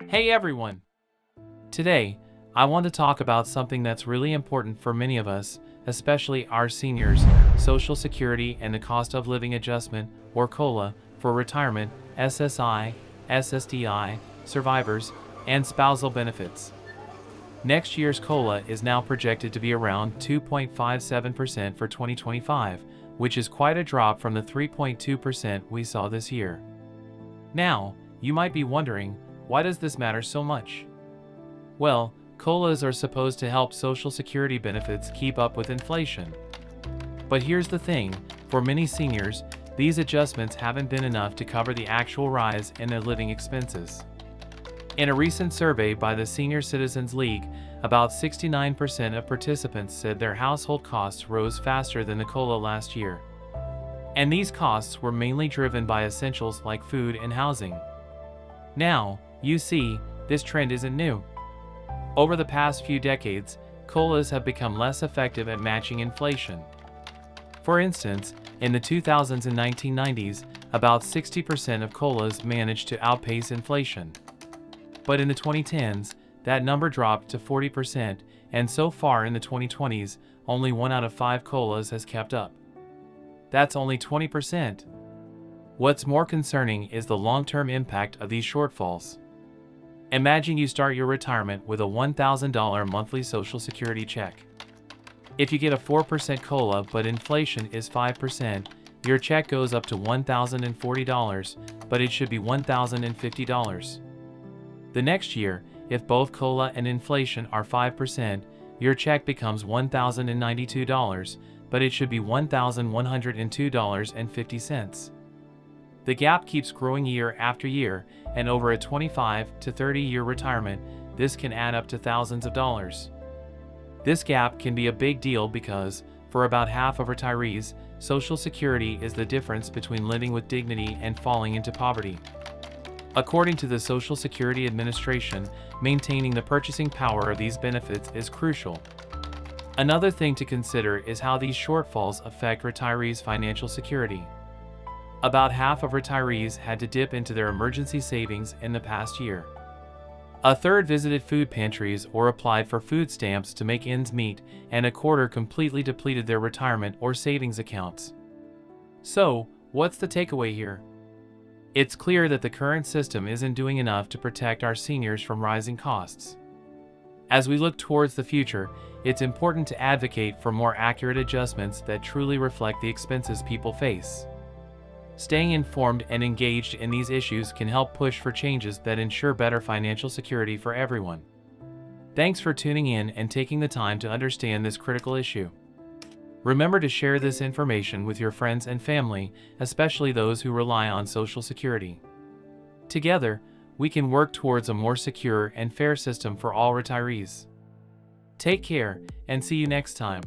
Hey everyone! Today, I want to talk about something that's really important for many of us, especially our seniors: Social Security and the Cost of Living Adjustment, or COLA, for retirement, SSI, SSDI, survivors, and spousal benefits. Next year's COLA is now projected to be around 2.57% for 2025, which is quite a drop from the 3.2% we saw this year. Now, you might be wondering, why does this matter so much? Well, COLAs are supposed to help Social Security benefits keep up with inflation. But here's the thing, for many seniors, these adjustments haven't been enough to cover the actual rise in their living expenses. In a recent survey by the Senior Citizens League, about 69% of participants said their household costs rose faster than the COLA last year. And these costs were mainly driven by essentials like food and housing. Now, you see, this trend isn't new. Over the past few decades, COLAs have become less effective at matching inflation. For instance, in the 2000s and 1990s, about 60% of COLAs managed to outpace inflation. But in the 2010s, that number dropped to 40%, and so far in the 2020s, only 1 out of 5 COLAs has kept up. That's only 20%. What's more concerning is the long-term impact of these shortfalls. Imagine you start your retirement with a $1,000 monthly Social Security check. If you get a 4% COLA but inflation is 5%, your check goes up to $1,040, but it should be $1,050. The next year, if both COLA and inflation are 5%, your check becomes $1,092, but it should be $1,102.50. The gap keeps growing year after year, and over a 25 to 30-year retirement, this can add up to thousands of dollars. This gap can be a big deal because, for about half of retirees, Social Security is the difference between living with dignity and falling into poverty. According to the Social Security Administration, maintaining the purchasing power of these benefits is crucial. Another thing to consider is how these shortfalls affect retirees' financial security. About half of retirees had to dip into their emergency savings in the past year. A third visited food pantries or applied for food stamps to make ends meet, and a quarter completely depleted their retirement or savings accounts. So, what's the takeaway here? It's clear that the current system isn't doing enough to protect our seniors from rising costs. As we look towards the future, it's important to advocate for more accurate adjustments that truly reflect the expenses people face. Staying informed and engaged in these issues can help push for changes that ensure better financial security for everyone. Thanks for tuning in and taking the time to understand this critical issue. Remember to share this information with your friends and family, especially those who rely on Social Security. Together, we can work towards a more secure and fair system for all retirees. Take care, and see you next time.